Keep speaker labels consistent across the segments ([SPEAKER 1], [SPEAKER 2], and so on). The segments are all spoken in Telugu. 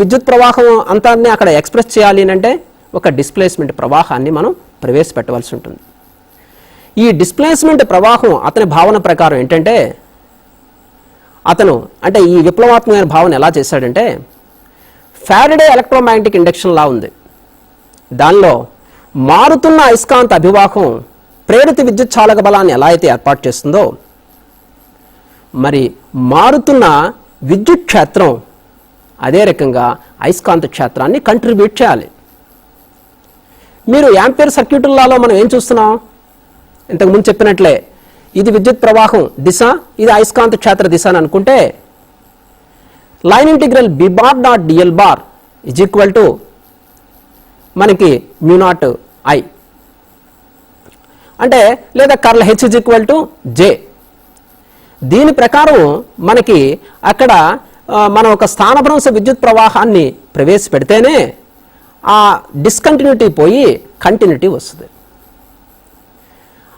[SPEAKER 1] విద్యుత్ ప్రవాహం అంతాన్ని అక్కడ ఎక్స్ప్రెస్ చేయాలి అంటే ఒక డిస్ప్లేస్మెంట్ ప్రవాహాన్ని మనం ప్రవేశపెట్టవలసి ఉంటుంది. ఈ డిస్ప్లేస్మెంట్ ప్రవాహం అతని భావన ప్రకారం ఏంటంటే, అతను అంటే ఈ విప్లవాత్మకమైన భావన ఎలా చేశాడంటే, ఫారడే ఎలక్ట్రోమాగ్నెటిక్ ఇండక్షన్ లా ఉంది, దానిలో మారుతున్న అయస్కాంత అభివాహం ప్రేరిత విద్యుత్ చాలక బలాన్ని ఎలా అయితే ఏర్పాటు చేస్తుందో, మరి మారుతున్న విద్యుత్ క్షేత్రం అదే రకంగా అయస్కాంత క్షేత్రాన్ని కంట్రిబ్యూట్ చేయాలి. మీరు యాంపియర్ సర్క్యూట్లలో మనం ఏం చూస్తున్నాం, ఇంతకుముందు చెప్పినట్లే ఇది విద్యుత్ ప్రవాహం దిశ, ఇది అయస్కాంత క్షేత్ర దిశ అని అనుకుంటే line integral B bar dot dl bar is equal to మనకి మ్యూ నాట్ ఐ అంటే, లేదా curl H is equal to J. దీని ప్రకారం మనకి అక్కడ మనం ఒక స్థానభ్రంశ విద్యుత్ ప్రవాహాన్ని ప్రవేశపెడితేనే ఆ డిస్కంటిన్యూటీ పోయి కంటిన్యూటీ వస్తుంది.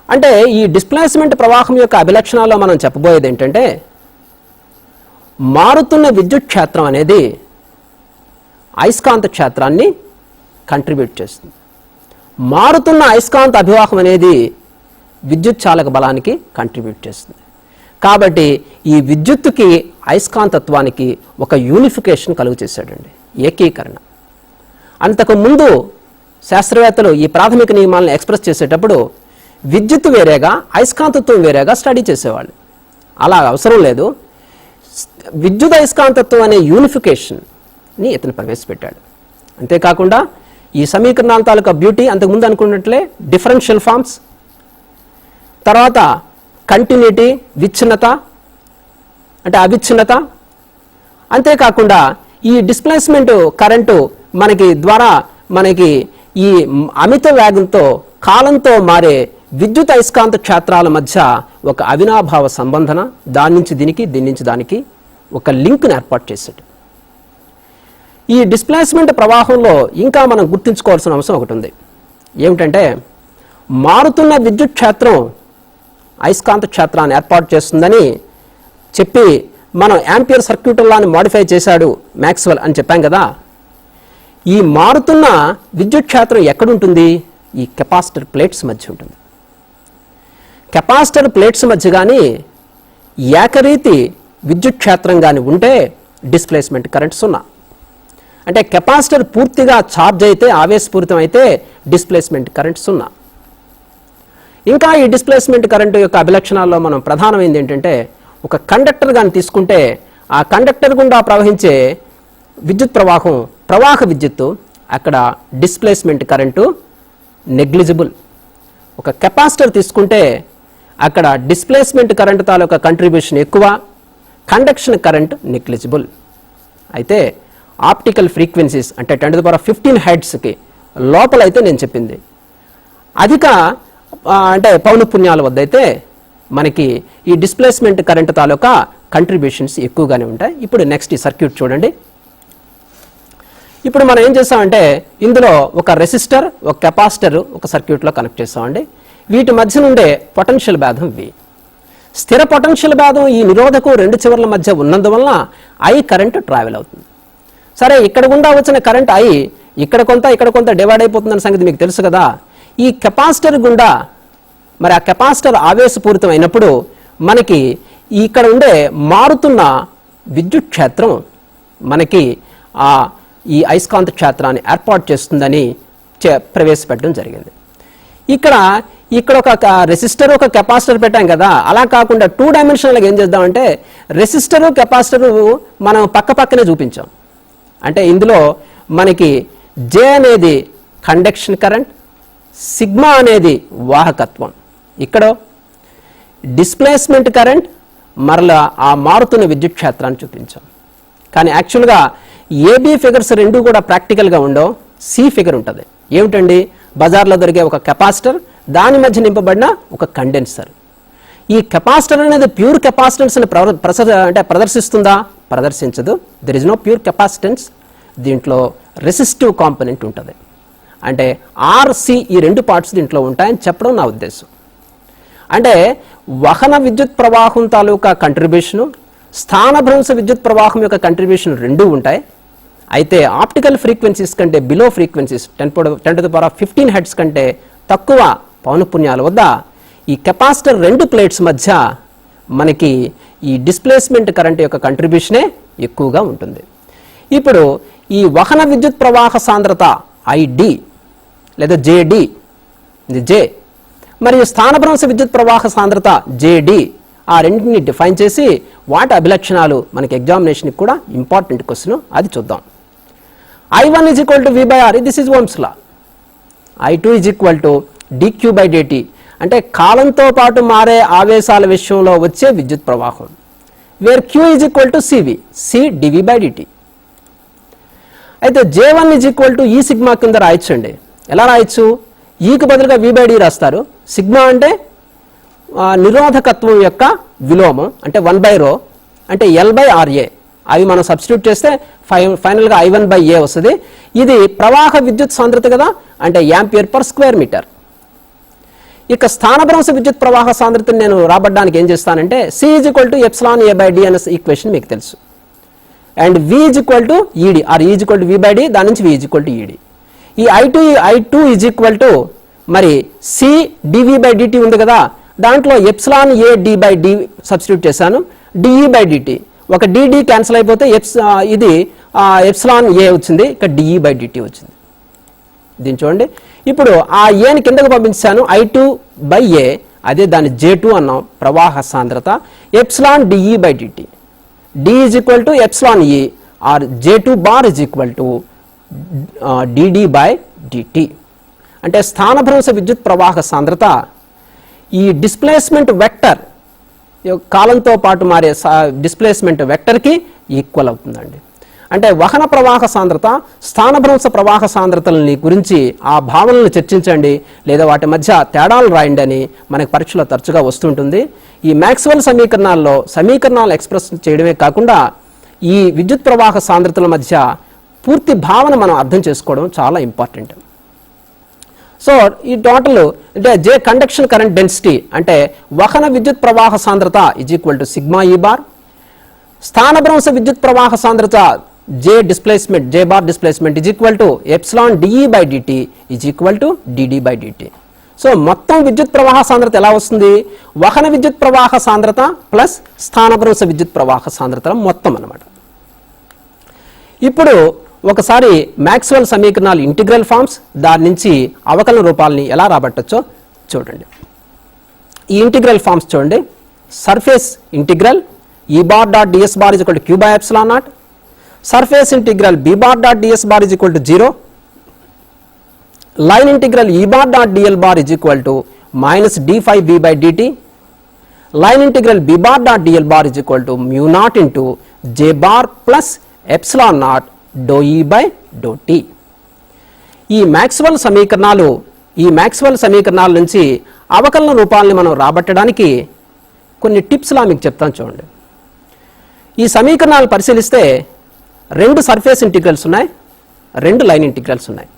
[SPEAKER 1] అంటే ఈ డిస్ప్లేస్మెంట్ ప్రవాహం యొక్క అభిలక్షణాల్లో మనం చెప్పబోయేది ఏంటంటే, మారుతున్న విద్యుత్ క్షేత్రం అనేది అయస్కాంత క్షేత్రాన్ని కంట్రిబ్యూట్ చేస్తుంది. మారుతున్న అయస్కాంత అభివాహం అనేది విద్యుత్ చాలక బలానికి కంట్రిబ్యూట్ చేస్తుంది. కాబట్టి ఈ విద్యుత్తుకి అయస్కాంతత్వానికి ఒక యూనిఫికేషన్ కలుగు చేశాడండి, ఏకీకరణ. అంతకుముందు శాస్త్రవేత్తలు ఈ ప్రాథమిక నియమాలను ఎక్స్ప్రెస్ చేసేటప్పుడు విద్యుత్ వేరేగా అయస్కాంతత్వం వేరేగా స్టడీ చేసేవాళ్ళు. అలా అవసరం లేదు, విద్యుత్ అయస్కాంతత్వం అనే యూనిఫికేషన్ని ఇతను ప్రవేశపెట్టాడు. అంతేకాకుండా ఈ సమీకరణాల తాలూకా బ్యూటీ అంతకుముందు అనుకున్నట్లే డిఫరెన్షియల్ ఫార్మ్స్, తర్వాత కంటిన్యూటీ, విచ్ఛిన్నత అంటే అవిచ్ఛిన్నత, అంతేకాకుండా ఈ డిస్ప్లేస్మెంట్ కరెంటు మనకి ద్వారా మనకి ఈ అమిత వేగంతో కాలంతో మారే విద్యుత్ అయస్కాంత క్షేత్రాల మధ్య ఒక అవినాభావ సంబంధన, దాని నుంచి దీనికి దీని నుంచి దానికి ఒక లింక్ను ఏర్పాటు చేశాడు. ఈ డిస్ప్లేస్మెంట్ ప్రవాహంలో ఇంకా మనం గుర్తుంచుకోవాల్సిన అంశం ఒకటి ఉంది, ఏమిటంటే మారుతున్న విద్యుత్ క్షేత్రం అయస్కాంత క్షేత్రాన్ని ఏర్పాటు చేస్తుందని చెప్పి మనం యాంపియర్ సర్క్యూట్లను మాడిఫై చేశాడు మ్యాక్స్వెల్ అని చెప్పాం కదా. ఈ మారుతున్న విద్యుత్ క్షేత్రం ఎక్కడుంటుంది, ఈ కెపాసిటర్ ప్లేట్స్ మధ్య ఉంటుంది. కెపాసిటర్ ప్లేట్స్ మధ్య కానీ ఏకరీతి విద్యుత్ క్షేత్రం కానీ ఉంటే డిస్ప్లేస్మెంట్ కరెంట్ 0. అంటే కెపాసిటర్ పూర్తిగా ఛార్జ్ అయితే, ఆవేశపూరితం అయితే డిస్ప్లేస్మెంట్ కరెంట్ 0. ఇంకా ఈ డిస్ప్లేస్మెంట్ కరెంటు యొక్క అభిలక్షణాల్లో మనం ప్రధానమైనది ఏంటంటే, ఒక కండక్టర్ కానీ తీసుకుంటే ఆ కండక్టర్ గుండా ప్రవహించే విద్యుత్ ప్రవాహం ప్రవాహ విద్యుత్తు, అక్కడ డిస్ప్లేస్మెంట్ కరెంటు నెగ్లిజిబుల్. ఒక కెపాసిటర్ తీసుకుంటే అక్కడ డిస్ప్లేస్మెంట్ కరెంటు తాలూకా కంట్రిబ్యూషన్ ఎక్కువ, కండక్షన్ కరెంట్ నెగ్లిజిబుల్. అయితే ఆప్టికల్ ఫ్రీక్వెన్సీస్ అంటే 10⁻15 హెర్ట్జ్కి లోపలైతే నేను చెప్పింది అధిక అంటే పౌనఃపున్యాల వద్ద అయితే మనకి ఈ డిస్ప్లేస్మెంట్ కరెంట్ తాలూకా కంట్రిబ్యూషన్స్ ఎక్కువగానే ఉంటాయి. ఇప్పుడు నెక్స్ట్ ఈ సర్క్యూట్ చూడండి. ఇప్పుడు మనం ఏం చేస్తామంటే, ఇందులో ఒక రెసిస్టర్, ఒక కెపాసిటర్ ఒక సర్క్యూట్లో కనెక్ట్ చేస్తామండి. వీటి మధ్య నుండే పొటెన్షియల్ భేదం V. స్థిర పొటెన్షియల్ భేదం ఈ నిరోధకం రెండు చివర్ల మధ్య ఉన్నందువల్ల I కరెంట్ ట్రావెల్ అవుతుంది. సరే, ఇక్కడ గుండా వచ్చిన కరెంట్ I ఇక్కడ కొంత డివైడ్ అయిపోతుందన్న సంగతి మీకు తెలుసు కదా. ఈ కెపాసిటర్ గుండా మరి ఆ కెపాసిటర్ ఆవేశపూరితం అయినప్పుడు మనకి ఇక్కడ ఉండే మారుతున్న విద్యుత్ క్షేత్రం మనకి ఈ అయస్కాంత క్షేత్రాన్ని ఏర్పాటు చేస్తుందని ప్రవేశపెట్టడం జరిగింది. ఇక్కడ ఒక రెసిస్టర్, ఒక కెపాసిటర్ పెట్టాం కదా. అలా కాకుండా 2 డైమెన్షనల్గా ఏం చేద్దామంటే, రెసిస్టరు కెపాసిటరు మనం పక్కనే చూపించాం. అంటే ఇందులో మనకి J అనేది కండక్షన్ కరెంట్, సిగ్మా అనేది వాహకత్వం, ఇక్కడ డిస్ప్లేస్మెంట్ కరెంట్, మరలా ఆ మారుతున్న విద్యుత్ క్షేత్రాన్ని చూపించాం. కానీ యాక్చువల్గా AB ఫిగర్స్ రెండు కూడా ప్రాక్టికల్గా ఉండవు. C ఫిగర్ ఉంటుంది. ఏమిటండి, బజార్లో దొరికే ఒక కెపాసిటర్, దాని మధ్య నింపబడిన ఒక కండెన్సర్. ఈ కెపాసిటర్ అనేది ప్యూర్ కెపాసిటెన్స్ని ప్రదర్శిస్తుందా? ప్రదర్శించదు. There is no pure capacitance. దీంట్లో రెసిస్టివ్ కాంపోనెంట్ ఉంటుంది. అంటే RC ఈ రెండు పార్ట్స్ దీంట్లో ఉంటాయని చెప్పడం నా ఉద్దేశం. అంటే వహన విద్యుత్ ప్రవాహం తాలూకా కంట్రిబ్యూషను, స్థానభ్రంశ విద్యుత్ ప్రవాహం యొక్క కంట్రిబ్యూషన్ రెండూ ఉంటాయి. అయితే ఆప్టికల్ ఫ్రీక్వెన్సీస్ కంటే బిలో ఫ్రీక్వెన్సీస్ 10⁻15 హెర్ట్జ్ కంటే తక్కువ పౌనఃపున్యాల వద్ద ఈ కెపాసిటర్ రెండు ప్లేట్స్ మధ్య మనకి ఈ డిస్ప్లేస్మెంట్ కరెంట్ యొక్క కంట్రిబ్యూషనే ఎక్కువగా ఉంటుంది. ఇప్పుడు ఈ వహన విద్యుత్ ప్రవాహ సాంద్రత ఐడి లేదా జేడి జే మరియు స్థానభ్రంశ విద్యుత్ ప్రవాహ సాంద్రత జేడి ఆ రెండింటిని డిఫైన్ చేసి వాటి అభిలక్షణాలు మనకి ఎగ్జామినేషన్కి కూడా ఇంపార్టెంట్ క్వశ్చన్, అది చూద్దాం. I1 is equal to V by R, this is Ohm's law. I2 is equal to dq by dt, అంటే కాలంతో పాటు మారే ఆవేశాల విషయంలో వచ్చే విద్యుత్ ప్రవాహం. Where Q is equal to CV, C dV by dt. అయితే J1 is equal to E sigma కింద రాయొచ్చండి. ఎలా రాయొచ్చు? ఈకి బదులుగా V by D రాస్తారు. సిగ్మా అంటే నిరోధకత్వం యొక్క విలోమం, అంటే 1/ρ, అంటే L/RA. అవి మనం సబ్స్టిట్యూట్ చేస్తే ఫైనల్గా I1/A వస్తుంది. ఇది ప్రవాహ విద్యుత్ సాంద్రత కదా, అంటే యాంపియర్ పర్ స్క్వేర్ మీటర్. ఇక స్థానభ్రంశ విద్యుత్ ప్రవాహ సాంద్రతను నేను రాబడ్డానికి ఏం చేస్తానంటే C is equal to epsilon A by D అనే ఈక్వేషన్ మీకు తెలుసు. And V is equal to ED, or E is equal to V by D, దాని నుంచి V is equal to ED. ఈ I2 is equal to మరి C dV by dt ఉంది కదా, దాంట్లో epsilon A D by D substitute చేశాను. dE by dt, ఒక dd క్యాన్సిల్ అయిపోతే ఇది ఎప్సిలాన్ A వచ్చింది, ఇక్కడ dE by dt వచ్చింది. దీన్ని చూడండి. ఇప్పుడు ఆ ఏని కిందకు పంపించాను, I2/A, అదే దాన్ని J2 అన్నాం, ప్రవాహ సాంద్రత epsilon dE by dt. D is equal to epsilon E, or J2 bar is equal to dd by dt. అంటే స్థానభ్రంశ విద్యుత్ ప్రవాహ సాంద్రత ఈ డిస్ప్లేస్మెంట్ వెక్టర్, కాలంతో పాటు మారే డిస్ప్లేస్మెంట్ వెక్టర్కి ఈక్వల్ అవుతుందండి. అంటే వహన ప్రవాహ సాంద్రత, స్థానభ్రంశ ప్రవాహ సాంద్రతలని గురించి ఆ భావనలను చర్చించండి, లేదా వాటి మధ్య తేడాలు రాయండి అని మనకి పరీక్షలో తరచుగా వస్తుంటుంది. ఈ మ్యాక్స్వెల్ సమీకరణాల్లో సమీకరణాలు ఎక్స్ప్రెస్ చేయడమే కాకుండా ఈ విద్యుత్ ప్రవాహ సాంద్రతల మధ్య పూర్తి భావన మనం అర్థం చేసుకోవడం చాలా ఇంపార్టెంట్. సో ఈ టోటల్ అంటే J కండక్షన్ కరెంట్ డెన్సిటీ అంటే వహన విద్యుత్ ప్రవాహ సాంద్రత is equal to sigma E bar, స్థానభ్రంశ విద్యుత్ ప్రవాహ సాంద్రత J displacement J bar displacement is equal to epsilon dE by dt is equal to dd by dt. So మొత్తం విద్యుత్ ప్రవాహ సాంద్రత ఎలా వస్తుంది? వహన విద్యుత్ ప్రవాహ సాంద్రత ప్లస్ స్థానభ్రంశ విద్యుత్ ప్రవాహ సాంద్రతల మొత్తం అన్నమాట. ఇప్పుడు ఒకసారి మ్యాక్స్వెల్ సమీకరణాలు ఇంటిగ్రల్ ఫార్మ్స్, దాని నుంచి అవకలన రూపాలని ఎలా రాబట్టచ్చో చూడండి. ఈ ఇంటిగ్రల్ ఫార్మ్స్ చూడండి. Surface integral E bar dot ds bar is equal to Q by epsilon naught, surface integral B bar dot ds bar is equal to 0, line integral E bar dot dl bar is equal to minus d∅b by dt, line integral B bar dot dl bar is equal to mu not into J bar plus epsilon not do E by do T. ఈ మ్యాక్స్వెల్ సమీకరణాల నుంచి అవకలన రూపాలని మనం రాబట్టడానికి కొన్ని టిప్స్లా మీకు చెప్తాను చూడండి. ఈ సమీకరణాలు పరిశీలిస్తే రెండు సర్ఫేస్ ఇంటిగ్రల్స్ ఉన్నాయి, రెండు లైన్ ఇంటిగ్రల్స్ ఉన్నాయి.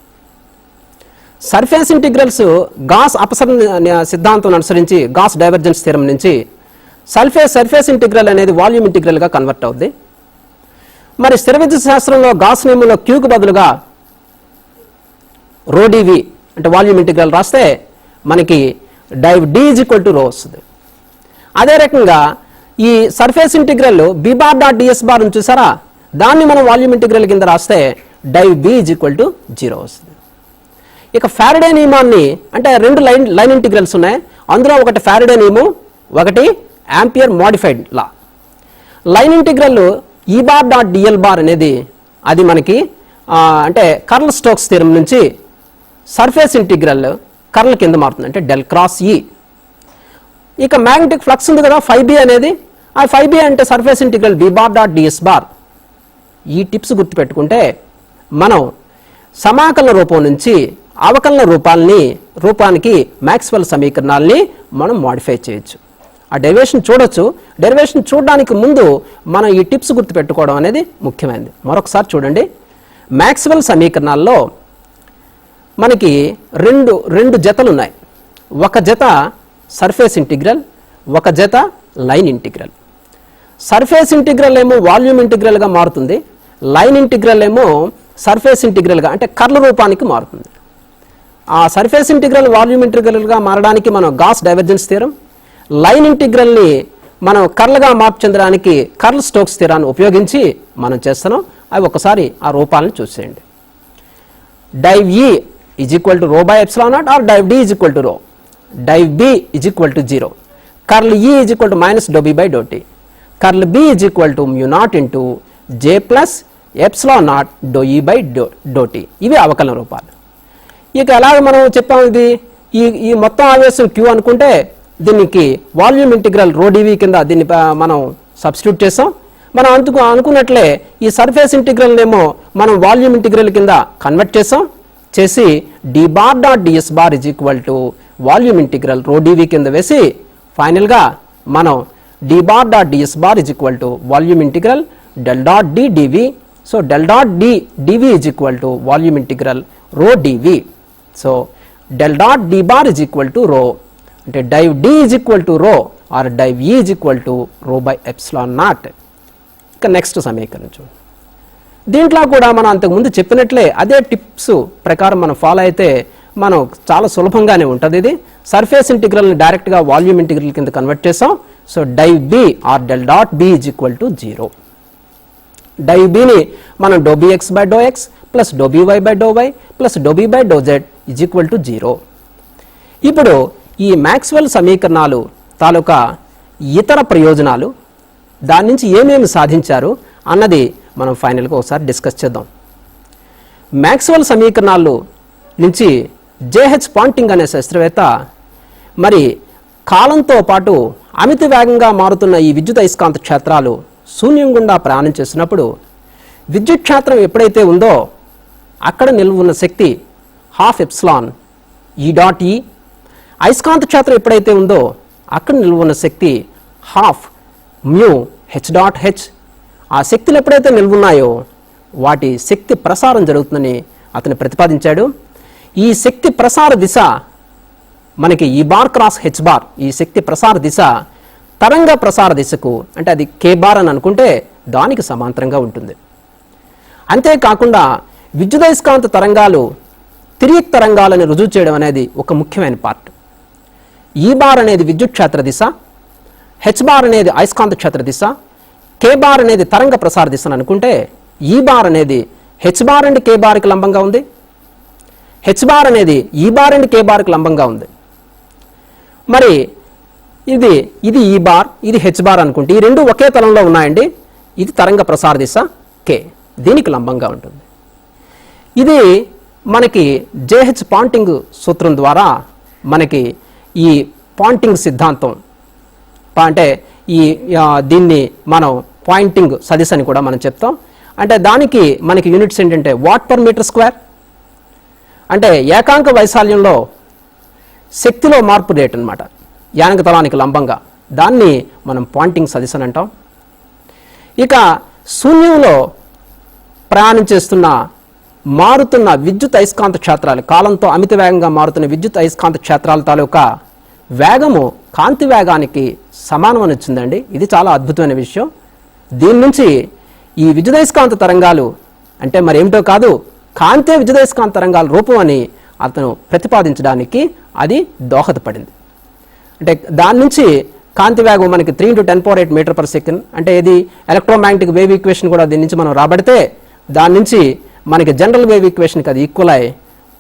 [SPEAKER 1] సర్ఫేస్ ఇంటిగ్రల్స్ గాస్ అపసరణ సిద్ధాంతం అనుసరించి, గాస్ డైవర్జెన్స్ థియరం నుంచి సర్ఫేస్ ఇంటిగ్రల్ అనేది వాల్యూమ్ ఇంటిగ్రల్గా కన్వర్ట్ అవుద్ది. మరి స్థిర విద్యుత్ శాస్త్రంలో గాస్ నియమంలో క్యూకు బదులుగా రో డివి అంటే వాల్యూమ్ ఇంటిగ్రల్ రాస్తే మనకి div D is equal to rho వస్తుంది. అదే రకంగా ఈ surface integral B bar dot DS bar ఉంది చూసారా, దాన్ని మనం వాల్యూమ్ ఇంటిగ్రల్ కింద రాస్తే div B is equal to 0 వస్తుంది. ఇక ఫారడే నియమాన్ని, అంటే రెండు లైన్ ఇంటిగ్రల్స్ ఉన్నాయి, అందులో ఒకటి ఫారడే నియమం, ఒకటి యాంపియర్ మోడిఫైడ్ లా. లైన్ ఇంటిగ్రల్ ఈ బార్ డాట్ డిఎల్ బార్ అనేది అది మనకి అంటే కర్ల్ స్టోక్స్ థియరం నుంచి సర్ఫేస్ ఇంటిగ్రల్ కర్ల్ కింద మారుతుంది, అంటే డెల్ క్రాస్ ఈ. ఇక మ్యాగ్నెటిక్ ఫ్లక్స్ ఉంది కదా φb అనేది, ఆ φb అంటే surface integral B bar dot DS bar. ఈ టిప్స్ గుర్తుపెట్టుకుంటే మనం సమాకలన రూపం నుంచి అవకలన రూపానికి మ్యాక్స్వెల్ సమీకరణాలని మనం మాడిఫై చేయొచ్చు. ఆ డెరివేషన్ చూడొచ్చు. డెరివేషన్ చూడడానికి ముందు మనం ఈ టిప్స్ గుర్తుపెట్టుకోవడం అనేది ముఖ్యమైనది. మరొకసారి చూడండి. మ్యాక్స్వెల్ సమీకరణాల్లో మనకి రెండు జతలు ఉన్నాయి. ఒక జత సర్ఫేస్ ఇంటిగ్రల్, ఒక జత లైన్ ఇంటిగ్రల్. సర్ఫేస్ ఇంటిగ్రల్ ఏమో వాల్యూమ్ ఇంటిగ్రల్గా మారుతుంది, లైన్ ఇంటిగ్రల్ ఏమో సర్ఫేస్ ఇంటిగ్రల్గా అంటే కర్ల్ రూపానికి మారుతుంది. ఆ సర్ఫేస్ ఇంటిగ్రల్ వాల్యూమ్ ఇంటిగ్రల్గా మారడానికి మనం గాస్ డైవర్జెన్స్ థియరం, లైన్ ఇంటిగ్రల్ని మనం కర్ల్గా మార్పు చెందడానికి కర్ల్ స్టోక్స్ థియరాన్ని ఉపయోగించి మనం చేస్తున్నాం. అవి ఒకసారి ఆ రూపాలను చూసేయండి. Div E is equal to rho by epsilon not or div D is equal to rho. Div B is equal to 0. Curl E is equal to minus doe B by do T. Curl B is equal to mu not into J plus epsilon not do E by do T. ఇవి అవకలన రూపాలు. ఇక ఎలాగ మనం చెప్పాం, ఇది ఈ మొత్తం ఆవేశం Q అనుకుంటే దీనికి వాల్యూమ్ ఇంటిగ్రల్ రో డివి కింద దీన్ని మనం సబ్స్టిట్యూట్ చేసాం. మనం అనుకున్నట్లే ఈ సర్ఫేస్ ఇంటిగ్రల్ ఏమో మనం వాల్యూమ్ ఇంటిగ్రల్ కింద కన్వర్ట్ చేసి D bar dot DS bar is equal to volume integral rho DV కింద వేసి ఫైనల్గా మనం D bar dot DS bar is equal to volume integral del dot D DV. So del dot D DV is equal to volume integral rho DV. So del dot D bar is equal to rho అంటే div D is equal to rho or div E is equal to rho by epsilon not. ఇక నెక్స్ట్ సమీకరణం చూడండి. దీంట్లో కూడా మనం అంతకుముందు చెప్పినట్లే అదే టిప్స్ ప్రకారం మనం ఫాలో అయితే మనం చాలా సులభంగానే ఉంటుంది. ఇది సర్ఫేస్ ఇంటిగ్రల్ని డైరెక్ట్గా వాల్యూమ్ ఇంటిగ్రల్ కింద కన్వర్ట్ చేసాం. So div B or del dot B is equal to 0. Div Bని మనం do BX by do X plus do BY by do Y plus do B by do Z is equal to 0. ఇప్పుడు ఈ మ్యాక్స్వెల్ సమీకరణాలు తాలూకా ఇతర ప్రయోజనాలు, దాని నుంచి ఏమేమి సాధించారు అన్నది మనం ఫైనల్గా ఒకసారి డిస్కస్ చేద్దాం. మ్యాక్స్వెల్ సమీకరణాలు నుంచి జేహెచ్ పాంటింగ్ అనే శాస్త్రవేత్త మరి కాలంతో పాటు అమిత వేగంగా మారుతున్న ఈ విద్యుత్ అయస్కాంత క్షేత్రాలు శూన్యం గుండా ప్రయాణం చేసినప్పుడు విద్యుత్ క్షేత్రం ఎప్పుడైతే ఉందో అక్కడ నిల్వ ఉన్న శక్తి half epsilon E dot E, అయస్కాంత క్షేత్రం ఎప్పుడైతే ఉందో అక్కడ నిల్వ ఉన్న శక్తి half mu H dot H. ఆ శక్తులు ఎప్పుడైతే నిల్వ ఉన్నాయో వాటి శక్తి ప్రసారం జరుగుతుందని అతను ప్రతిపాదించాడు. ఈ శక్తి ప్రసార దిశ మనకి ఈ బార్ క్రాస్ H బార్, ఈ శక్తి ప్రసార దిశ తరంగ ప్రసార దిశకు అంటే అది K బార్ అని అనుకుంటే దానికి సమాంతరంగా ఉంటుంది. అంతేకాకుండా విద్యుదయస్కాంత తరంగాలు తిరిగి తరంగాలని రుజువు చేయడం అనేది ఒక ముఖ్యమైన పార్ట్. ఈ బార్ అనేది విద్యుత్ క్షేత్ర దిశ, H బార్ అనేది అయస్కాంత క్షేత్ర దిశ, K బార్ అనేది తరంగ ప్రసార దిశ అని అనుకుంటే ఈ బార్ అనేది H బార్ అండ్ K బార్కి లంబంగా ఉంది, H బార్ అనేది ఈ బార్ అండ్ K బార్కి లంబంగా ఉంది. మరి ఇది ఈ బార్, ఇది H బార్ అనుకుంటే ఈ రెండు ఒకే తలంలో ఉన్నాయండి. ఇది తరంగ ప్రసార దిశ K, దీనికి లంబంగా ఉంటుంది. ఇది మనకి జేహెచ్ పాంటింగ్ సూత్రం ద్వారా మనకి ఈ పాయింటింగ్ సిద్ధాంతం అంటే దీన్ని మనం పాయింటింగ్ సదిశ్ అని కూడా మనం చెప్తాం. అంటే దానికి మనకి యూనిట్స్ ఏంటంటే వాట్ పర్ మీటర్ స్క్వేర్, అంటే ఏకాంక వైశాల్యంలో శక్తిలో మార్పు రేట్ అనమాట, యానక తలానికి లంబంగా, దాన్ని మనం పాయింటింగ్ సదిశ్ అని అంటాం. ఇక శూన్యంలో ప్రయాణం చేస్తున్న మారుతున్న విద్యుత్ అయస్కాంత క్షేత్రాలు, కాలంతో అమిత వేగంగా మారుతున్న విద్యుత్ అయస్కాంత క్షేత్రాల తాలూకా వేగము కాంతి వేగానికి సమానం అని వచ్చిందండి. ఇది చాలా అద్భుతమైన విషయం. దీని నుంచి ఈ విద్యుదయస్కాంత తరంగాలు అంటే మరి ఏమిటో కాదు, కాంతే విద్యుదయస్కాంత తరంగాల రూపం అని అతను ప్రతిపాదించడానికి అది దోహదపడింది. అంటే దాని నుంచి కాంతి వేగం మనకి 3 × 10⁸ మీటర్ పర్ సెకండ్, అంటే ఇది ఎలక్ట్రోమాగ్నెటిక్ వేవ్ ఈక్వేషన్ కూడా దీని నుంచి మనం రాబడితే దాని నుంచి మనకి జనరల్ వేవ్ ఈక్వేషన్కి అది ఈక్వల్ అయి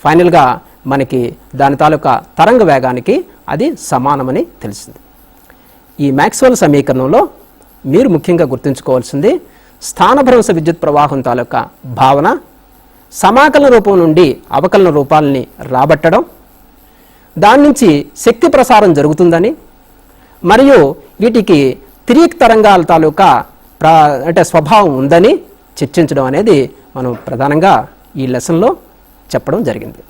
[SPEAKER 1] ఫైనల్గా మనకి దాని తాలూకా తరంగ వేగానికి అది సమానమని తెలిసింది. ఈ మ్యాక్స్వెల్ సమీకరణంలో మీరు ముఖ్యంగా గుర్తుంచుకోవాల్సింది స్థానభ్రంశ విద్యుత్ ప్రవాహం తాలూకా భావన, సమాకలన రూపం నుండి అవకలన రూపాలని రాబట్టడం, దాని నుంచి శక్తి ప్రసారం జరుగుతుందని, మరియు వీటికి తిరిగి తరంగాల తాలూకా అంటే స్వభావం ఉందని చర్చించడం అనేది మనం ప్రధానంగా ఈ లెసన్లో చెప్పడం జరిగింది.